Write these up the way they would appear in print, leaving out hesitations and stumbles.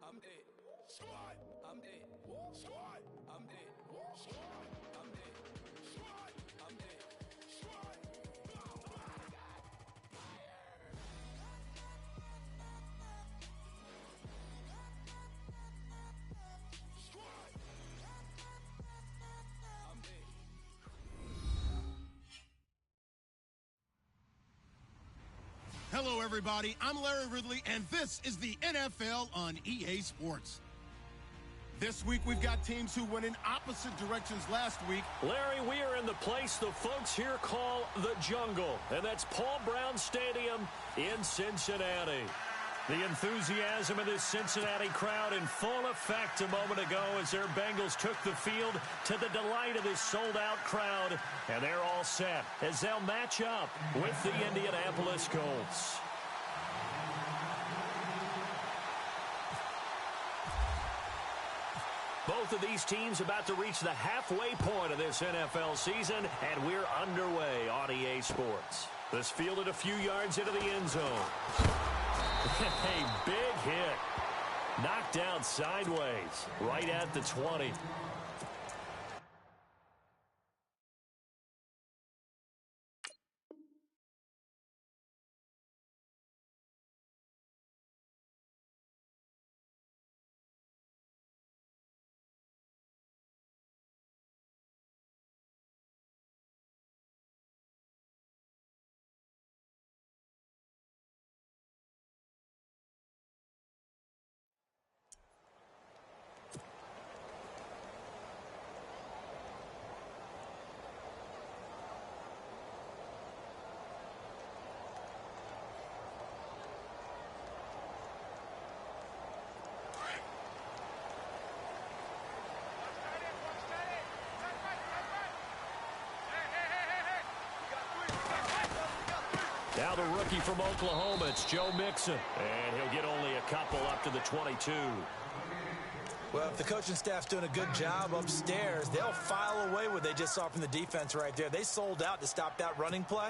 I'm dead. Squad. I'm dead. Squad. I'm dead. Squad. I'm dead. Squad. I'm dead. Squad. Oh my God. Fire. Squad. I'm dead. Hello, everybody. I'm Larry Ridley, and this is the NFL on EA Sports. This week, we've got teams who went in opposite directions last week. Larry, we are in the place the folks here call the jungle, and that's Paul Brown Stadium in Cincinnati. The enthusiasm of this Cincinnati crowd in full effect a moment ago as their Bengals took the field to the delight of this sold-out crowd, and they're all set as they'll match up with the Indianapolis Colts. Both of these teams about to reach the halfway point of this NFL season, and we're underway on EA Sports. This fielded a few yards into the end zone. A big hit. Knocked out sideways, right at the 20. Now the rookie from Oklahoma, it's Joe Mixon. And he'll get only a couple up to the 22. Well, if the coaching staff's doing a good job upstairs, they'll file away what they just saw from the defense right there. They sold out to stop that running play.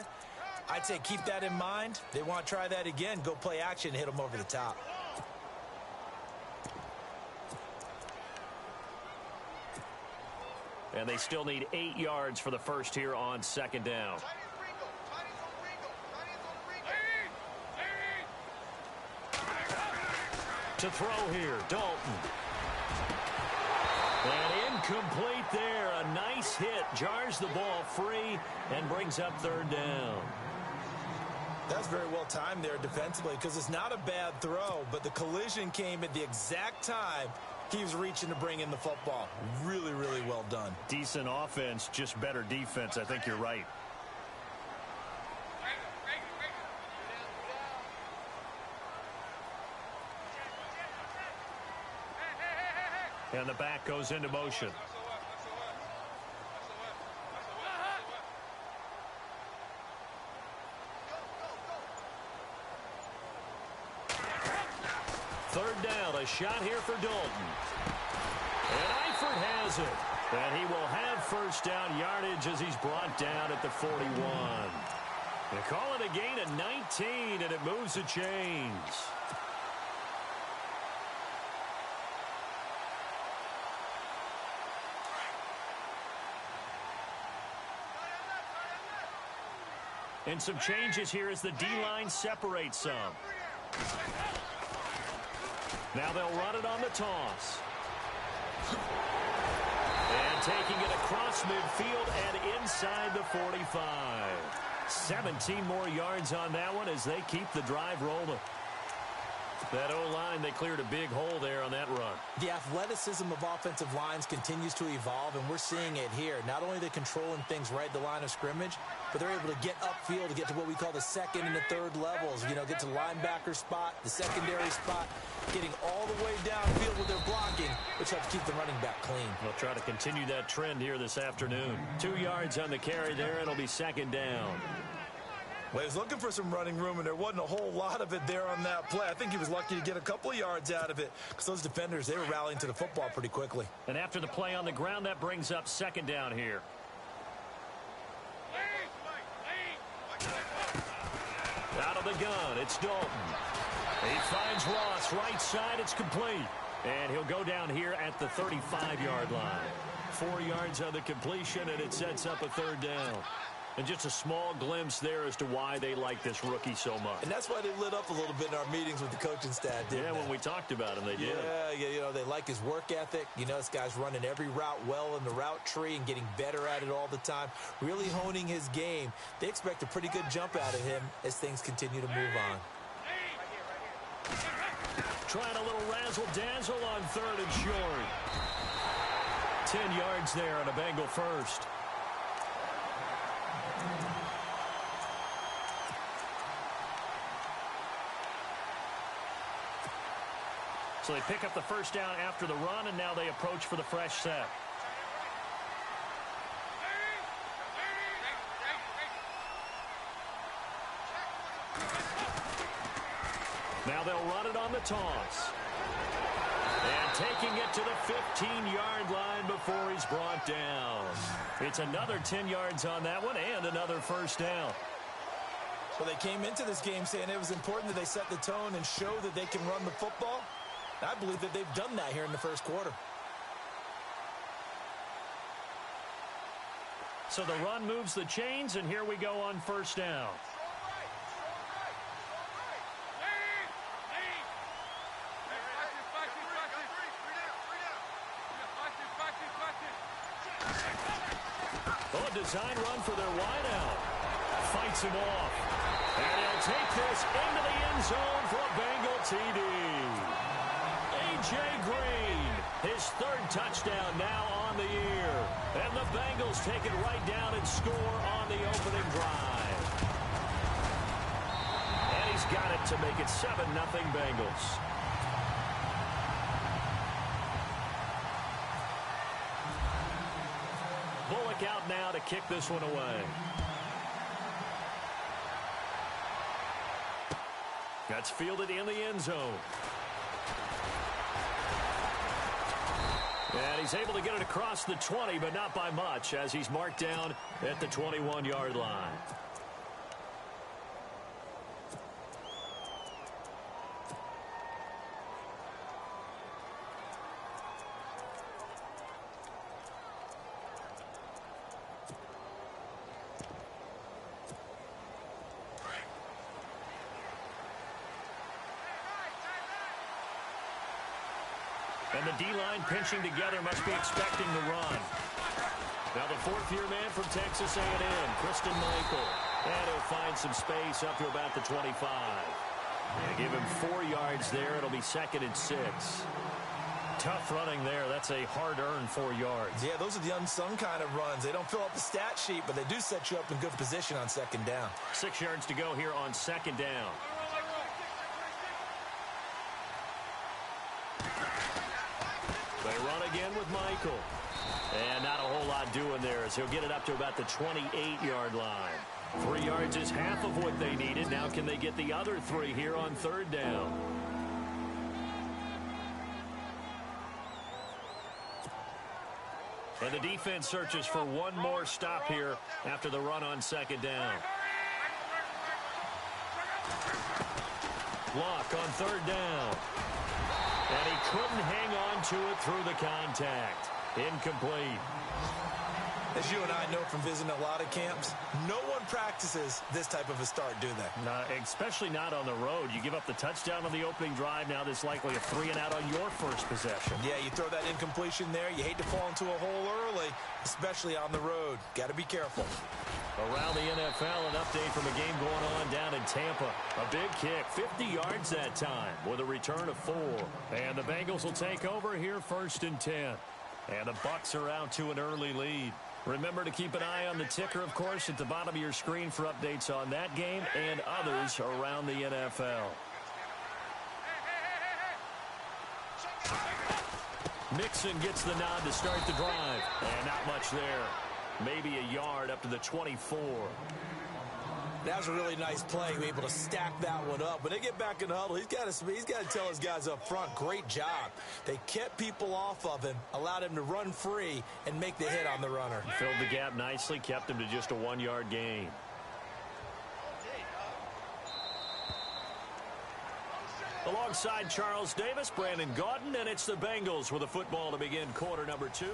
I'd say keep that in mind. They want to try that again, go play action and hit them over the top. And they still need 8 yards for the first here on second down. To throw here, Dalton. And incomplete there. A nice hit. Jars the ball free and brings up third down. That's very well timed there defensively because it's not a bad throw, but the collision came at the exact time he was reaching to bring in the football. Really, really well done. Decent offense, just better defense. I think you're right. And the back goes into motion. Third down, a shot here for Dalton. And Eifert has it. And he will have first down yardage as he's brought down at the 41. They call it a gain of 19, and it moves the chains. And some changes here as the D-line separates some. Now they'll run it on the toss. And taking it across midfield and inside the 45. 17 more yards on that one as they keep the drive rolling. That O-line, they cleared a big hole there on that run. The athleticism of offensive lines continues to evolve, and we're seeing it here. Not only are they controlling things right at the line of scrimmage, but they're able to get upfield to get to what we call the second and the third levels. You know, get to the linebacker spot, the secondary spot, getting all the way downfield with their blocking, which helps keep the running back clean. They'll try to continue that trend here this afternoon. 2 yards on the carry there. It'll be second down. Well, he was looking for some running room, and there wasn't a whole lot of it there on that play. I think he was lucky to get a couple of yards out of it because those defenders, they were rallying to the football pretty quickly. And after the play on the ground, that brings up second down here. Out of the gun, it's Dalton. He finds Ross right side. It's complete. And he'll go down here at the 35-yard line. 4 yards on the completion, and it sets up a third down. And just a small glimpse there as to why they like this rookie so much. And that's why they lit up a little bit in our meetings with the coaching staff, didn't they? When we talked about him, they did. Yeah, they like his work ethic. This guy's running every route well in the route tree and getting better at it all the time, really honing his game. They expect a pretty good jump out of him as things continue to move on. Trying a little razzle-dazzle on third and short. 10 yards there on a Bengal first. So they pick up the first down after the run, and now they approach for the fresh set. Now they'll run it on the toss. And taking it to the 15-yard line before he's brought down. It's another 10 yards on that one and another first down. Well, they came into this game saying it was important that they set the tone and show that they can run the football. I believe that they've done that here in the first quarter. So the run moves the chains, and here we go on first down. Design run for their wideout. Fights him off. And he'll take this into the end zone for a Bengal TD. A.J. Green, his third touchdown now on the year. And the Bengals take it right down and score on the opening drive. And he's got it to make it 7-0 Bengals. Out now to kick this one away. That's fielded in the end zone. And he's able to get it across the 20, but not by much, as he's marked down at the 21-yard line. And the D-line pinching together must be expecting the run. Now the fourth-year man from Texas A&M, Christian Michael. And he'll find some space up to about the 25. And give him 4 yards there. It'll be 2nd and 6. Tough running there. That's a hard-earned 4 yards. Yeah, those are the unsung kind of runs. They don't fill up the stat sheet, but they do set you up in good position on second down. 6 yards to go here on second down. They run again with Michael. And not a whole lot doing there as he'll get it up to about the 28-yard line. 3 yards is half of what they needed. Now can they get the other 3 here on third down? And the defense searches for one more stop here after the run on second down. Block on third down. And he couldn't hang on to it through the contact. Incomplete. As you and I know from visiting a lot of camps, no one practices this type of a start, do they? No, especially not on the road. You give up the touchdown on the opening drive. Now there's likely a 3-and-out on your first possession. Yeah, you throw that incompletion there. You hate to fall into a hole early, especially on the road. Got to be careful. Around the NFL, an update from a game going on down in Tampa. A big kick, 50 yards that time with a return of 4. And the Bengals will take over here 1st and 10. And the Bucs are out to an early lead. Remember to keep an eye on the ticker, of course, at the bottom of your screen for updates on that game and others around the NFL. Mixon gets the nod to start the drive. And not much there. Maybe a yard up to the 24. That was a really nice play. He was able to stack that one up. When they get back in the huddle, he's got to tell his guys up front, great job. They kept people off of him, allowed him to run free, and make the hit on the runner. Filled the gap nicely, kept him to just a 1-yard gain. Alongside Charles Davis, Brandon Gaudin, and it's the Bengals with a football to begin quarter number 2.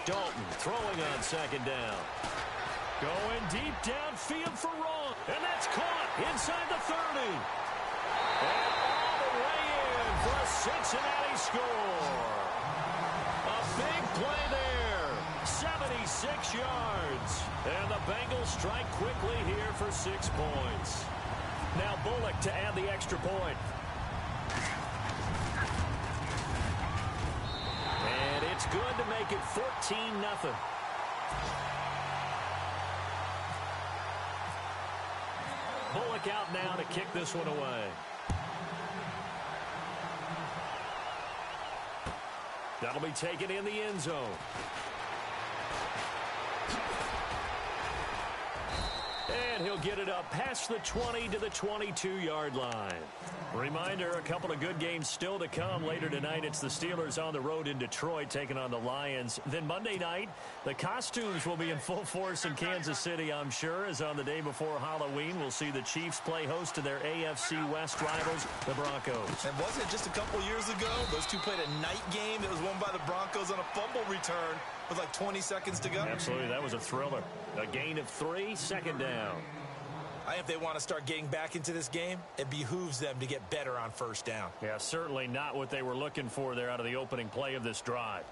Dalton throwing on second down. Going deep downfield for Ron. And that's caught inside the 30. And all the way in for a Cincinnati score. A big play there. 76 yards. And the Bengals strike quickly here for 6 points. Now Bullock to add the extra point. It's good to make it 14-0. Bullock out now to kick this one away. That'll be taken in the end zone. And he'll get it up past the 20 to the 22-yard line. Reminder, a couple of good games still to come. Later tonight, it's the Steelers on the road in Detroit taking on the Lions. Then Monday night, the costumes will be in full force in Kansas City, I'm sure, as on the day before Halloween, we'll see the Chiefs play host to their AFC West rivals, the Broncos. And wasn't it just a couple years ago, those two played a night game that was won by the Broncos on a fumble return with like 20 seconds to go? Absolutely, that was a thriller. A gain of 3, second down. I think if they want to start getting back into this game, it behooves them to get better on first down. Yeah, certainly not what they were looking for there out of the opening play of this drive.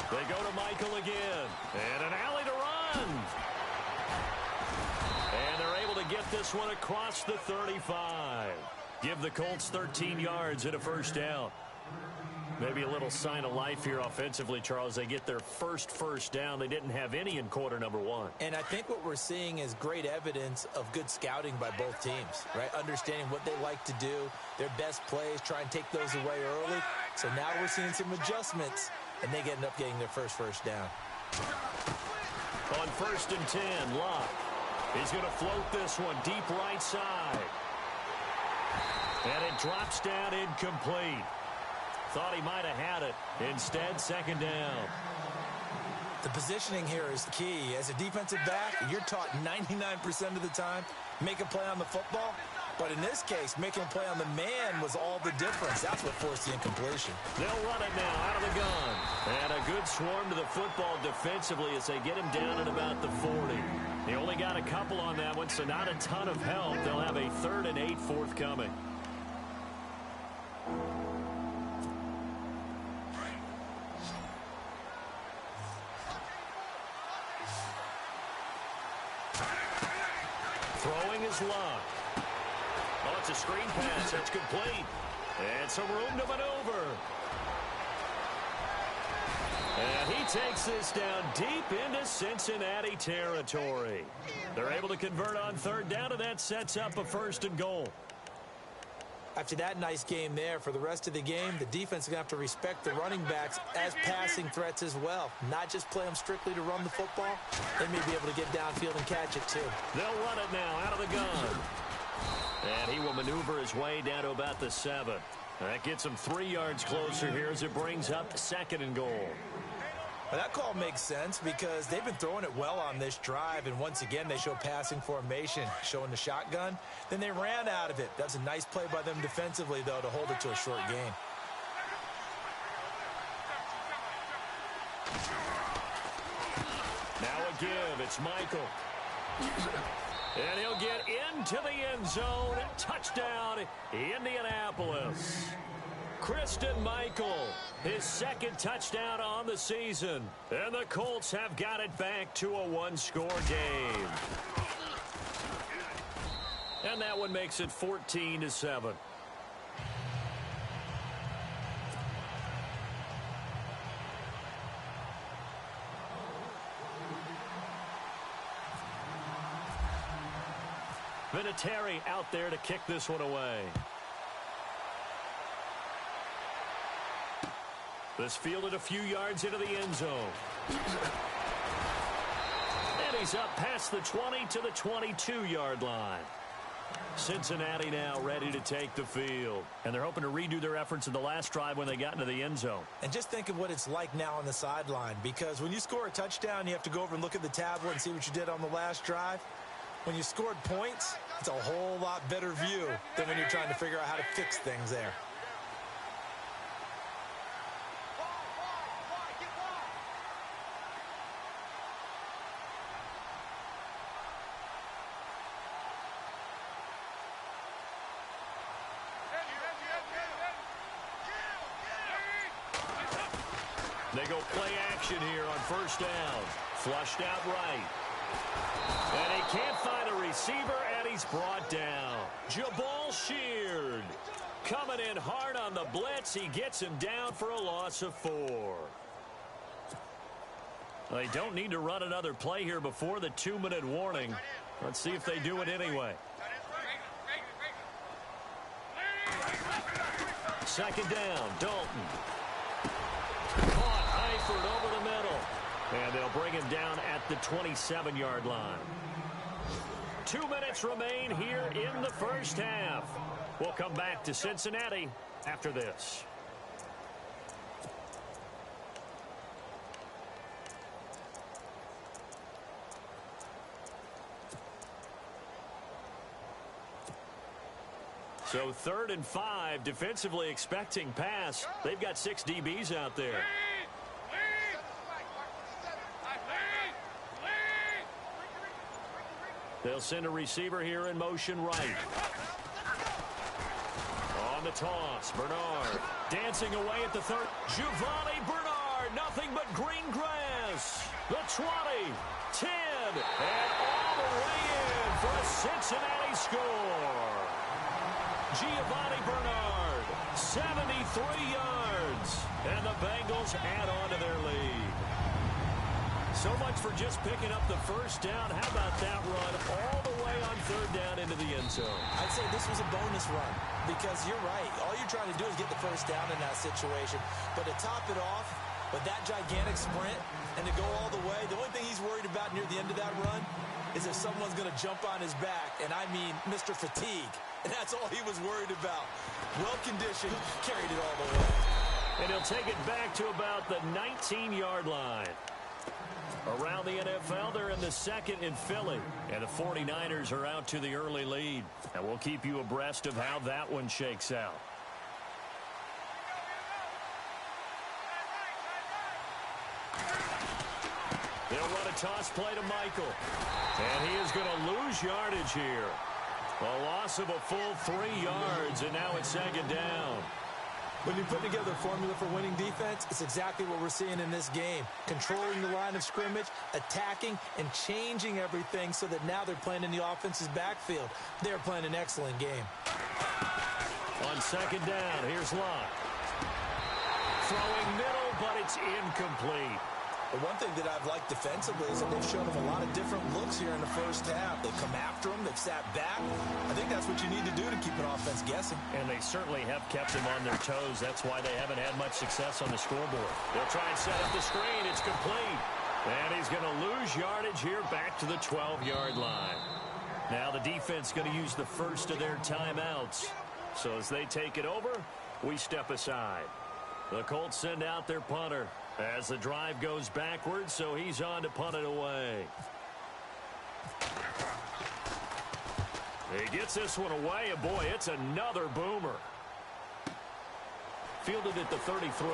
They go to Michael again. And an alley to run. And they're able to get this one across the 35. Give the Colts 13 yards and a first down. Maybe a little sign of life here offensively, Charles. They get their first down. They didn't have any in quarter number 1. And I think what we're seeing is great evidence of good scouting by both teams, right? Understanding what they like to do, their best plays, try and take those away early. So now we're seeing some adjustments, and they end up getting their first down. On 1st and 10, Locke. He's going to float this one deep right side. And it drops down incomplete. Thought he might have had it. Instead, second down. The positioning here is key. As a defensive back, you're taught 99% of the time, make a play on the football. But in this case, making a play on the man was all the difference. That's what forced the incompletion. They'll run it now out of the gun. And a good swarm to the football defensively as they get him down at about the 40. They only got a couple on that one, so not a ton of help. They'll have a 3rd and 8 forthcoming. Throwing is Locke. Oh, it's a screen pass. That's complete. And some room to maneuver. And he takes this down deep into Cincinnati territory. They're able to convert on 3rd down, and that sets up a 1st and goal. After that nice game there, for the rest of the game, the defense is going to have to respect the running backs as passing threats as well. Not just play them strictly to run the football. They may be able to get downfield and catch it, too. They'll run it now out of the gun. And he will maneuver his way down to about the 7. That gets him 3 yards closer here as it brings up 2nd and goal. Well, that call makes sense because they've been throwing it well on this drive, and once again they show passing formation, showing the shotgun. Then they ran out of it. That's a nice play by them defensively, though, to hold it to a short gain. Now a give. It's Michael. And he'll get into the end zone. Touchdown, Indianapolis. Christian Michael, his 2nd touchdown on the season. And the Colts have got it back to a 1-score game. And that one makes it 14-7. Vinatieri out there to kick this one away. This fielded a few yards into the end zone. And he's up past the 20 to the 22-yard line. Cincinnati now ready to take the field. And they're hoping to redo their efforts in the last drive when they got into the end zone. And just think of what it's like now on the sideline, because when you score a touchdown, you have to go over and look at the tablet and see what you did on the last drive. When you scored points, it's a whole lot better view than when you're trying to figure out how to fix things there. They go play action here on first down. Flushed out right. And he can't find a receiver, and he's brought down. Jabal Sheard coming in hard on the blitz. He gets him down for a loss of 4. They don't need to run another play here before the 2-minute warning. Let's see if they do it anyway. Second down, Dalton. Caught Eifert over the middle. And they'll bring him down at the 27-yard line. 2 minutes remain here in the first half. We'll come back to Cincinnati after this. So 3rd and 5, defensively expecting pass. They've got 6 DBs out there. They'll send a receiver here in motion right. On the toss, Bernard dancing away at the 3rd. Giovanni Bernard, nothing but green grass. The 20, 10, and all the way in for a Cincinnati score. Giovanni Bernard, 73 yards, and the Bengals add on to their lead. So much for just picking up the first down. How about that run all the way on 3rd down into the end zone? I'd say this was a bonus run because you're right. All you're trying to do is get the first down in that situation. But to top it off with that gigantic sprint and to go all the way, the only thing he's worried about near the end of that run is if someone's going to jump on his back, and I mean Mr. Fatigue. And that's all he was worried about. Well-conditioned, carried it all the way. And he'll take it back to about the 19-yard line. Around the NFL, they're in the 2nd in Philly. And the 49ers are out to the early lead. And we'll keep you abreast of how that one shakes out. They'll run a toss play to Michael. And he is going to lose yardage here. A loss of a full 3 yards, and now it's 2nd down. When you put together a formula for winning defense, it's exactly what we're seeing in this game. Controlling the line of scrimmage, attacking, and changing everything so that now they're playing in the offense's backfield. They're playing an excellent game. On 2nd down, here's Locke. Throwing middle, but it's incomplete. The one thing that I've liked defensively is that they've shown them a lot of different looks here in the first half. They've come after them. They've sat back. I think that's what you need to do to keep an offense guessing. And they certainly have kept them on their toes. That's why they haven't had much success on the scoreboard. They'll try and set up the screen. It's complete. And he's going to lose yardage here back to the 12-yard line. Now the defense going to use the first of their timeouts. So as they take it over, we step aside. The Colts send out their punter as the drive goes backwards, so he's on to punt it away. He gets this one away, and boy, it's another boomer. Fielded at the 33.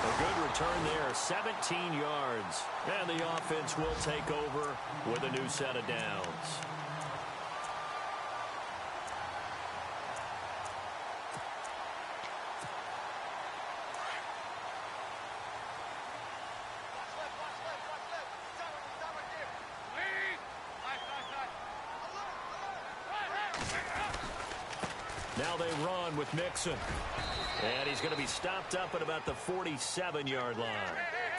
A good return there, 17 yards. And the offense will take over with a new set of downs. Now they run with Mixon. And he's going to be stopped up at about the 47-yard line.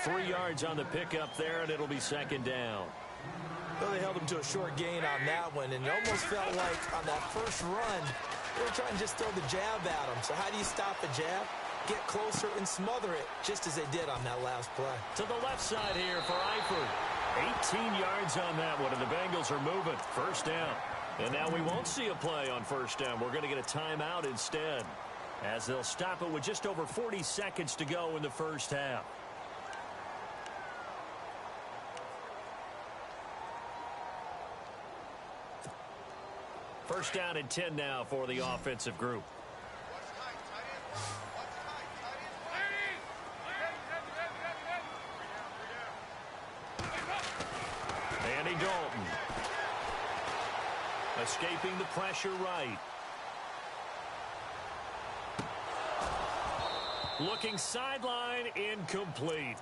3 yards on the pickup there, and it'll be 2nd down. Well, they held him to a short gain on that one, and it almost felt like on that first run, they were trying to just throw the jab at him. So how do you stop a jab? Get closer and smother it, just as they did on that last play. To the left side here for Eifert. 18 yards on that one, and the Bengals are moving. First down. And now we won't see a play on first down. We're going to get a timeout instead, as they'll stop it with just over 40 seconds to go in the first half. First down and 10 now for the offensive group. Andy Dalton. Escaping the pressure right. Looking sideline, incomplete.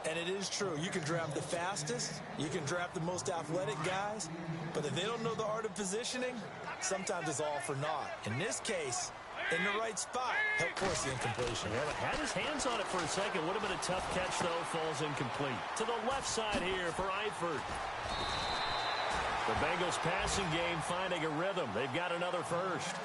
And it is true. You can draft the fastest. You can draft the most athletic guys. But if they don't know the art of positioning, sometimes it's all for naught. In this case, in the right spot, helped force the incompletion. Yeah, but had his hands on it for a second. Would have been a tough catch, though. Falls incomplete. To the left side here for Eifert. The Bengals passing game finding a rhythm. They've got another first.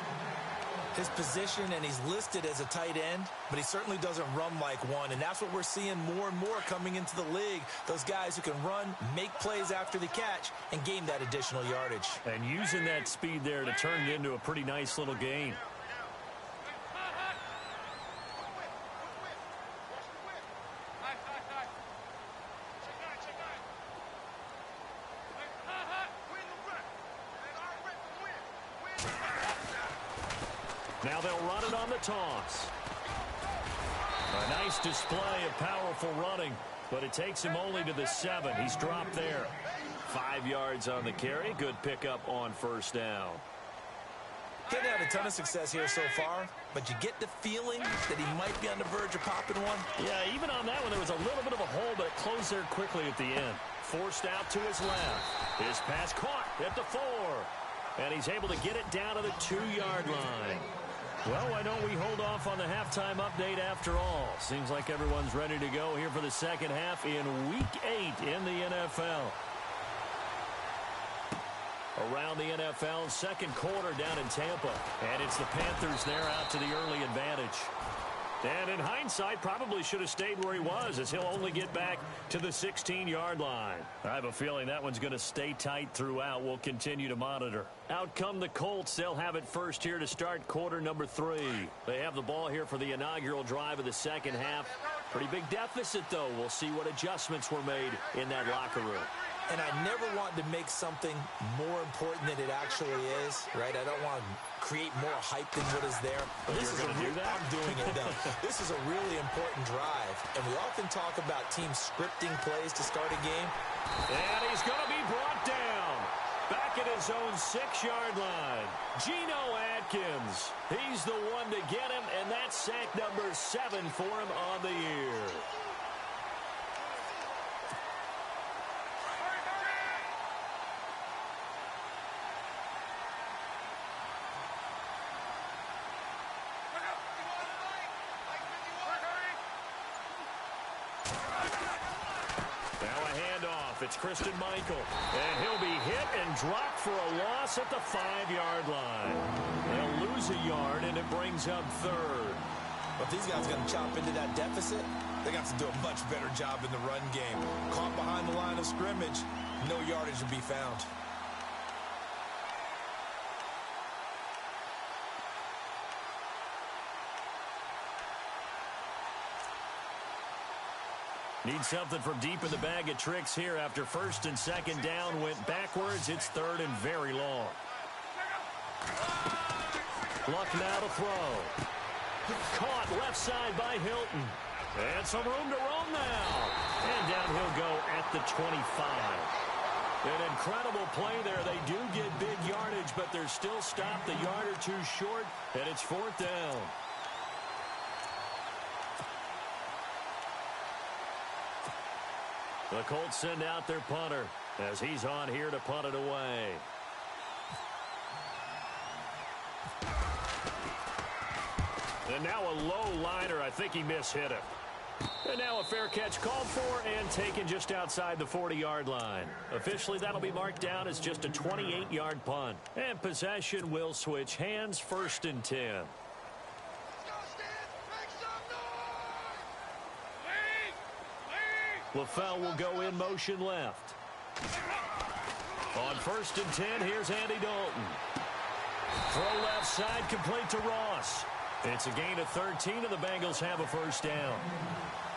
His position, and he's listed as a tight end, but he certainly doesn't run like one, and that's what we're seeing more and more coming into the league. Those guys who can run, make plays after the catch, and gain that additional yardage. And using that speed there to turn it into a pretty nice little gain. Now they'll run it on the toss. A nice display of powerful running, but it takes him only to the 7. He's dropped there. 5 yards on the carry. Good pickup on first down. Getting had a ton of success here so far, but you get the feeling that he might be on the verge of popping one. Yeah, even on that one, there was a little bit of a hole, but it closed there quickly at the end. Forced out to his left. His pass caught at the 4. And he's able to get it down to the 2-yard line. Well, why don't we hold off on the halftime update after all? Seems like everyone's ready to go here for the second half in Week 8 in the NFL. Around the NFL, second quarter down in Tampa. And it's the Panthers there out to the early advantage. And in hindsight, probably should have stayed where he was, as he'll only get back to the 16-yard line. I have a feeling that one's going to stay tight throughout. We'll continue to monitor. Out come the Colts. They'll have it first here to start quarter number 3. They have the ball here for the inaugural drive of the second half. Pretty big deficit, though. We'll see what adjustments were made in that locker room. And I never want to make something more important than it actually is, right? I don't want to create more hype than what is there. But You're going to do that? I'm doing it, though. This is a really important drive. And we often talk about teams scripting plays to start a game. And he's going to be brought down. Back at his own 6-yard line. Geno Atkins. He's the one to get him, and that's sack number 7 for him on the year. It's Christian Michael, and he'll be hit and dropped for a loss at the 5-yard line. They'll lose a yard, and it brings up 3rd. But if these guys are going to chop into that deficit, they got to do a much better job in the run game. Caught behind the line of scrimmage, no yardage to be found. Need something from deep in the bag of tricks here after first and second down went backwards. It's 3rd and very long. Luck now to throw. Caught left side by Hilton. And some room to roam now. And down he'll go at the 25. An incredible play there. They do get big yardage, but they're still stopped a yard or 2 short, and it's 4th down. The Colts send out their punter as he's on here to punt it away. And now a low liner. I think he mishit it. And now a fair catch called for and taken just outside the 40-yard line. Officially, that'll be marked down as just a 28-yard punt. And possession will switch hands, 1st and 10. LaFell will go in motion left. On 1st and 10, here's Andy Dalton. Throw left side, complete to Ross. It's a gain of 13, and the Bengals have a 1st down.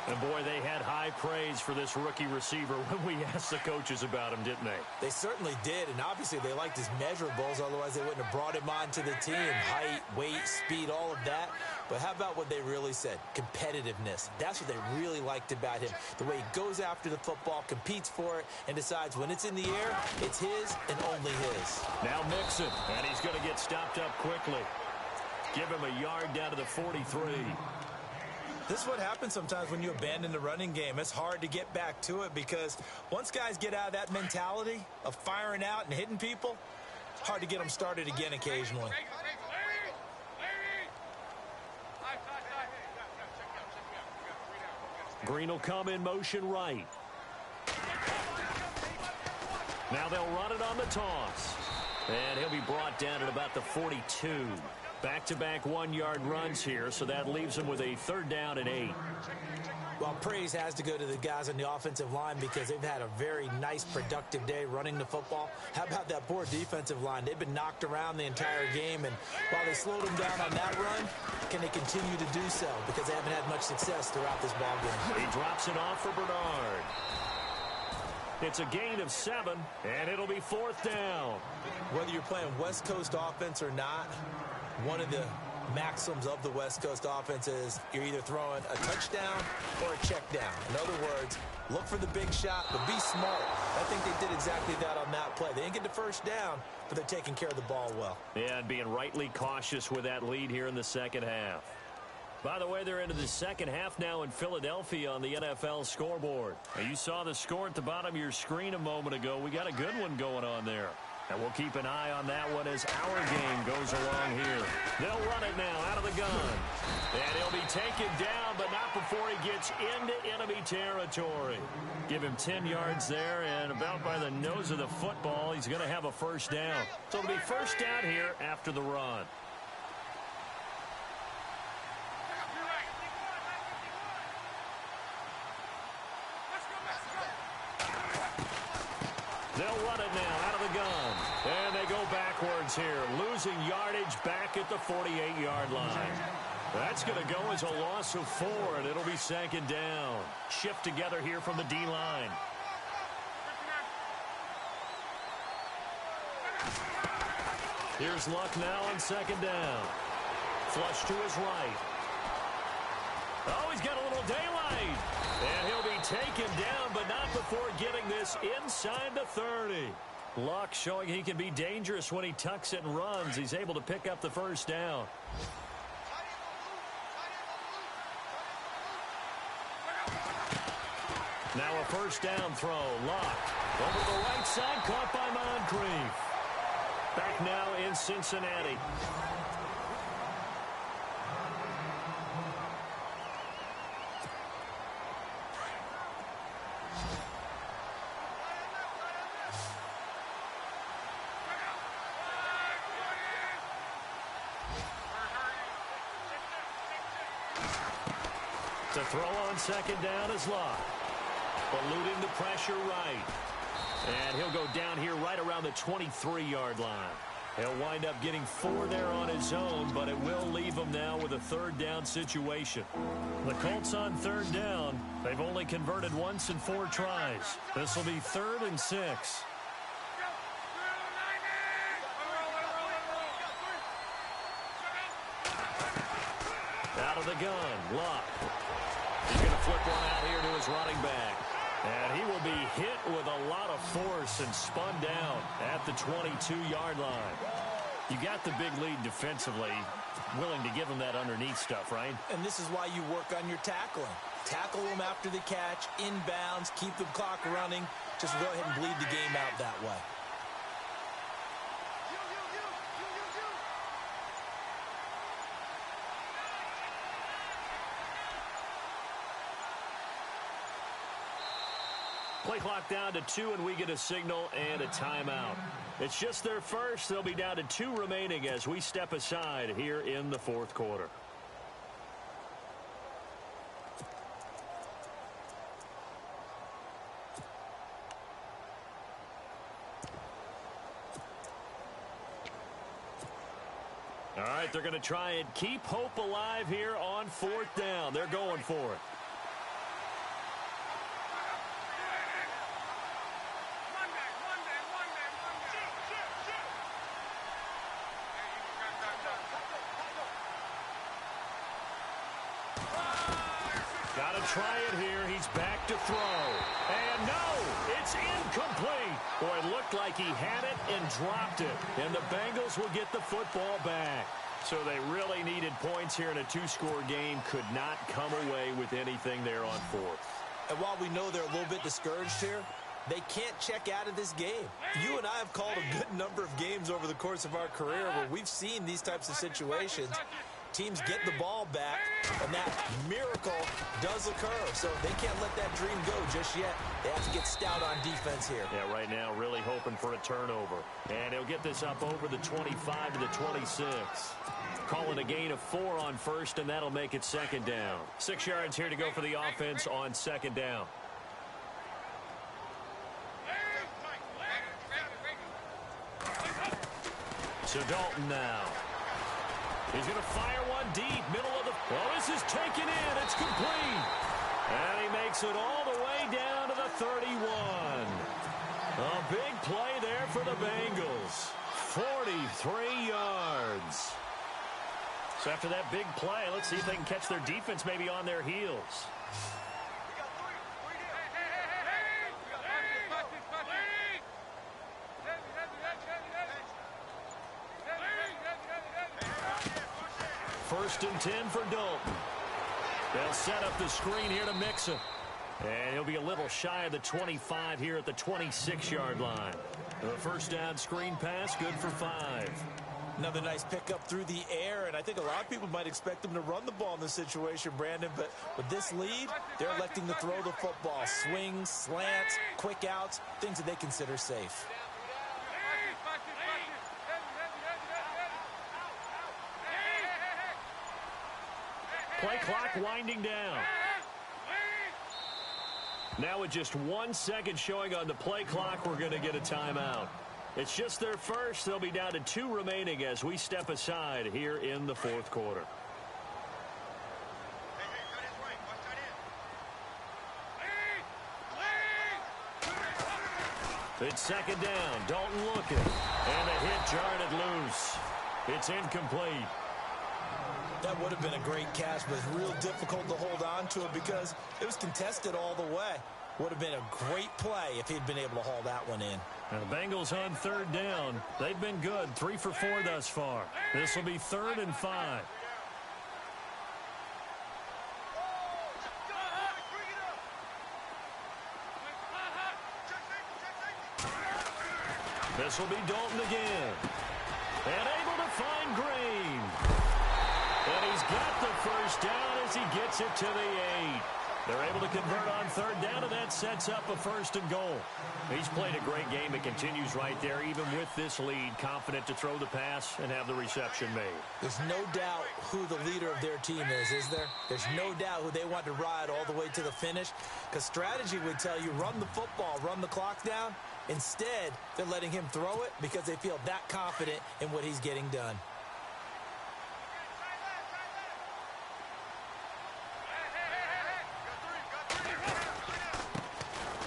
And, boy, they had high praise for this rookie receiver when we asked the coaches about him, didn't they? They certainly did, and obviously they liked his measurables. Otherwise, they wouldn't have brought him onto the team. Height, weight, speed, all of that. But how about what they really said? Competitiveness. That's what they really liked about him. The way he goes after the football, competes for it, and decides when it's in the air, it's his and only his. Now Mixon, and he's going to get stopped up quickly. Give him a yard down to the 43. This is what happens sometimes when you abandon the running game. It's hard to get back to it because once guys get out of that mentality of firing out and hitting people, it's hard to get them started again occasionally. Green will come in motion right. Now they'll run it on the toss. And he'll be brought down at about the 42. Back-to-back 1-yard runs here, so that leaves him with a 3rd down and 8. Well, praise has to go to the guys on the offensive line because they've had a very nice, productive day running the football. How about that poor defensive line? They've been knocked around the entire game, and while they slowed them down on that run, can they continue to do so? Because they haven't had much success throughout this ball game. He drops it off for Bernard. It's a gain of 7, and it'll be 4th down. Whether you're playing West Coast offense or not, one of the maxims of the West Coast offense is you're either throwing a touchdown or a check down. In other words, look for the big shot, but be smart. I think they did exactly that on that play. They didn't get the 1st down, but they're taking care of the ball well. Yeah, and being rightly cautious with that lead here in the 2nd half. By the way, they're into the 2nd half now in Philadelphia on the NFL scoreboard. Now, you saw the score at the bottom of your screen a moment ago. We got a good one going on there. And we'll keep an eye on that one as our game goes along here. They'll run it now out of the gun. And he'll be taken down, but not before he gets into enemy territory. Give him 10 yards there, and about by the nose of the football, he's going to have a 1st down. So it'll be 1st down here after the run. They'll run it now out of the gun. And they go backwards here, losing yardage back at the 48-yard line. That's going to go as a loss of 4, and it'll be 2nd down. Shift together here from the D-line. Here's Luck now on 2nd down. Flush to his right. Oh, he's got a little daylight. And he'll be taken down, but not before getting this inside the 30. Luck showing he can be dangerous when he tucks it and runs. He's able to pick up the 1st down. Now a 1st down throw. Luck over the right side, caught by Moncrief. Back now in Cincinnati. To throw on 2nd down is Luck. Eluding the pressure right. And he'll go down here right around the 23-yard line. He'll wind up getting 4 there on his own, but it will leave him now with a 3rd down situation. The Colts on 3rd down. They've only converted once in 4 tries. This will be 3rd and 6. Out of the gun, Luck. He's going to flip one out here to his running back. And he will be hit with a lot of force and spun down at the 22-yard line. You got the big lead defensively, willing to give him that underneath stuff, right? And this is why you work on your tackling. Tackle them after the catch, inbounds, keep the clock running. Just go ahead and bleed the game out that way. Play clock down to 2, and we get a signal and a timeout. It's just their first. They'll be down to 2 remaining as we step aside here in the fourth quarter. All right, they're going to try and keep hope alive here on 4th down. They're going for it. Got to try it here. He's back to throw. And no, it's incomplete. Boy, it looked like he had it and dropped it. And the Bengals will get the football back. So they really needed points here in a 2-score game. Could not come away with anything there on 4th. And while we know they're a little bit discouraged here, they can't check out of this game. You and I have called a good number of games over the course of our career where we've seen these types of situations. Teams get the ball back, and that miracle does occur. So they can't let that dream go just yet. They have to get stout on defense here. Yeah, right now really hoping for a turnover. And he'll get this up over the 25 to the 26. Calling a gain of 4 on 1st, and that'll make it 2nd down. 6 yards here to go for the offense on 2nd down. So Dalton now. He's going to fire one deep, middle of the... Well, this is taken in. It's complete. And he makes it all the way down to the 31. A big play there for the Bengals. 43 yards. So after that big play, let's see if they can catch their defense maybe on their heels. First and 10 for Dalton. They'll set up the screen here to Mixon. And he'll be a little shy of the 25 here at the 26-yard line. The first down screen pass, good for 5. Another nice pickup through the air, and I think a lot of people might expect them to run the ball in this situation, Brandon, but with this lead, they're electing to throw the football. Swings, slants, quick outs, things that they consider safe. Play clock winding down. Now with just 1 second showing on the play clock, we're going to get a timeout. It's just their first. They'll be down to 2 remaining as we step aside here in the fourth quarter. It's 2nd down. Dalton looking. And a hit jarred it loose. It's incomplete. That would have been a great catch, but it's real difficult to hold on to it because it was contested all the way. Would have been a great play if he'd been able to haul that one in. Now the Bengals on 3rd down. They've been good. 3 for 4 thus far. This will be 3rd and 5. This will be Dalton again. And able to find Green. And he's got the first down as he gets it to the 8. They're able to convert on 3rd down, and that sets up a 1st and goal. He's played a great game. It continues right there, even with this lead, confident to throw the pass and have the reception made. There's no doubt who the leader of their team is there? There's no doubt who they want to ride all the way to the finish, because strategy would tell you run the football, run the clock down. Instead, they're letting him throw it because they feel that confident in what he's getting done.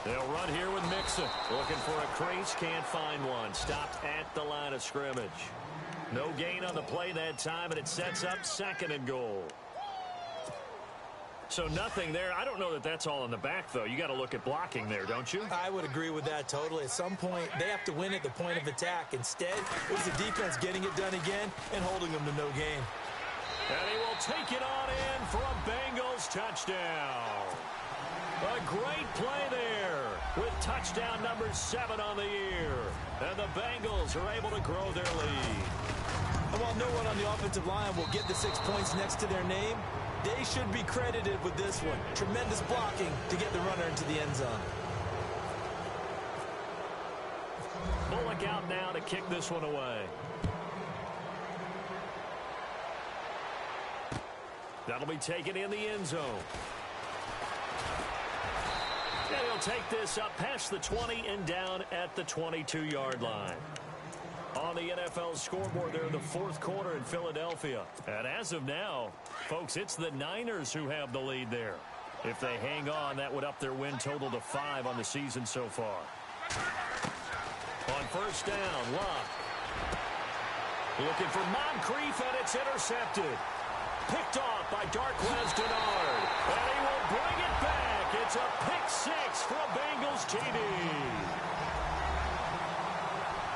They'll run here with Mixon. Looking for a crease, can't find one. Stopped at the line of scrimmage. No gain on the play that time, and it sets up 2nd and goal. So nothing there. I don't know that that's all in the back, though. You got to look at blocking there, don't you? I would agree with that totally. At some point, they have to win at the point of attack. Instead, it was the defense getting it done again and holding them to no gain. And he will take it on in for a Bengals touchdown. A great play there with touchdown number 7 on the year. And the Bengals are able to grow their lead. And while no one on the offensive line will get the 6 points next to their name, they should be credited with this one. Tremendous blocking to get the runner into the end zone. back out now to kick this one away. That'll be taken in the end zone. And he'll take this up past the 20 and down at the 22-yard line. On the NFL scoreboard there in the fourth quarter in Philadelphia. And as of now, folks, it's the Niners who have the lead there. If they hang on, that would up their win total to 5 on the season so far. On first down, Locke. Looking for Moncrief, and it's intercepted. Picked off by Darquez Denard. And he will bring it back. It's a pick six for a Bengals TD.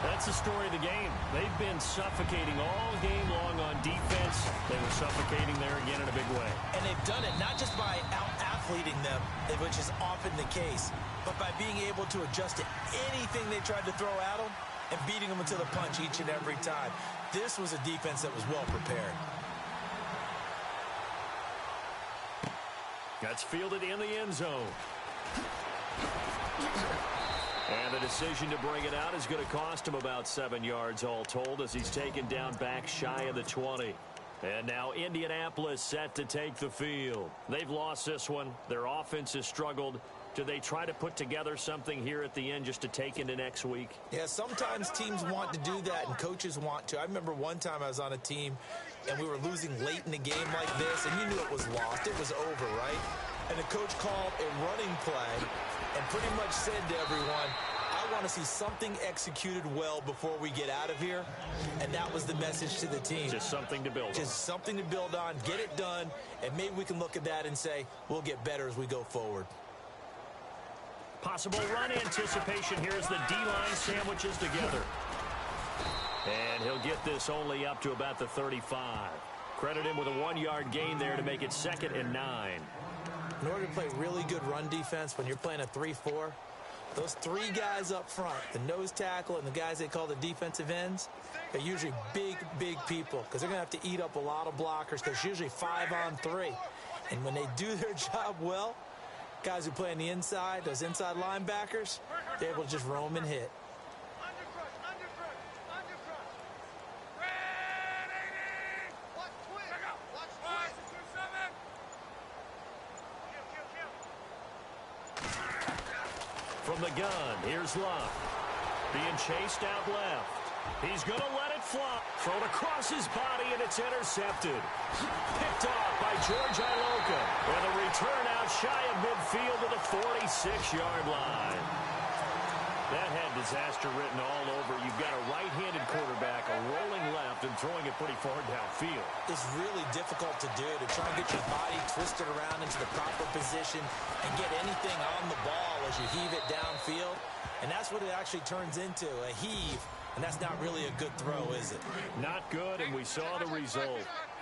That's the story of the game. They've been suffocating all game long on defense. They were suffocating there again in a big way. And they've done it not just by out-athleting them, which is often the case, but by being able to adjust to anything they tried to throw at them and beating them until the punch each and every time. This was a defense that was well prepared. That's fielded in the end zone. And the decision to bring it out is going to cost him about 7 yards all told as he's taken down back shy of the 20. And now Indianapolis set to take the field. They've lost this one. Their offense has struggled. Do they try to put together something here at the end just to take into next week? Yeah, sometimes teams want to do that and coaches want to. I remember one time I was on a team and we were losing late in the game like this, and you knew it was lost. It was over, right? And the coach called a running play and pretty much said to everyone, I want to see something executed well before we get out of here. And that was the message to the team. Just something to build on. Just something to build on, get it done, and maybe we can look at that and say, we'll get better as we go forward. Possible run anticipation here as the D-line sandwiches together. And he'll get this only up to about the 35. Credit him with a 1-yard gain there to make it 2nd and 9. In order to play really good run defense when you're playing a 3-4, those 3 guys up front, the nose tackle and the guys they call the defensive ends, they're usually big, big people because they're going to have to eat up a lot of blockers because it's usually 5 on 3. And when they do their job well, guys who play on the inside, those inside linebackers, they're able to just roam and hit. From the gun, here's Locke. Being chased out left. He's going to let it fly. Thrown across his body, and it's intercepted. Picked off by George Iloka. And a return out shy of midfield to the 46-yard line. That had disaster written all over. You've got a right-handed quarterback, a rolling left, and throwing it pretty far downfield. It's really difficult to do, to try and get your body twisted around into the proper position and get anything on the ball as you heave it downfield. And that's what it actually turns into, a heave. And that's not really a good throw, is it? Not good, and we saw the result.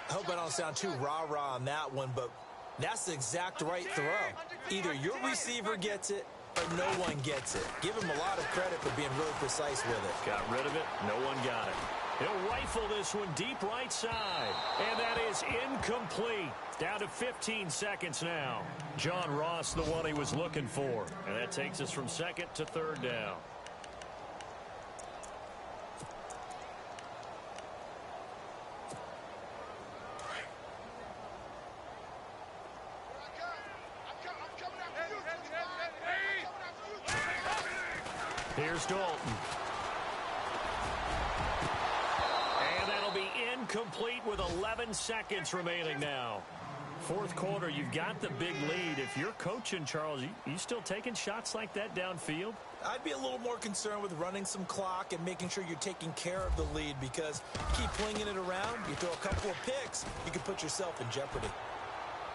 I hope I don't sound too rah-rah on that one, but that's the exact right throw. Either your receiver gets it or no one gets it. Give him a lot of credit for being really precise with it. Got rid of it. No one got it. He'll rifle this one deep right side. And that is incomplete. Down to 15 seconds now. John Ross, the one he was looking for. And that takes us from 2nd to 3rd down. Here's Dalton. And that'll be incomplete with 11 seconds remaining now. Fourth quarter, you've got the big lead. If you're coaching, Charles, you still taking shots like that downfield? I'd be a little more concerned with running some clock and making sure you're taking care of the lead because you keep flinging it around, you throw a couple of picks, you can put yourself in jeopardy.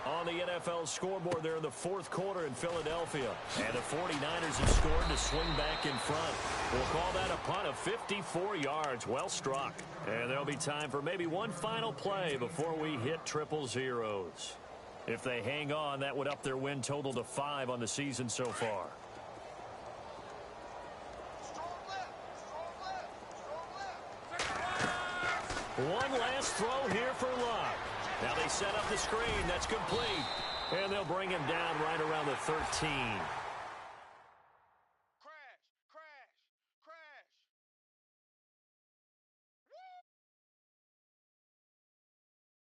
On the NFL scoreboard there in the fourth quarter in Philadelphia. And the 49ers have scored to swing back in front. We'll call that a punt of 54 yards. Well struck. And there'll be time for maybe one final play before we hit triple zeros. If they hang on, that would up their win total to 5 on the season so far. One last throw here for Locke. Now they set up the screen. That's complete. And they'll bring him down right around the 13.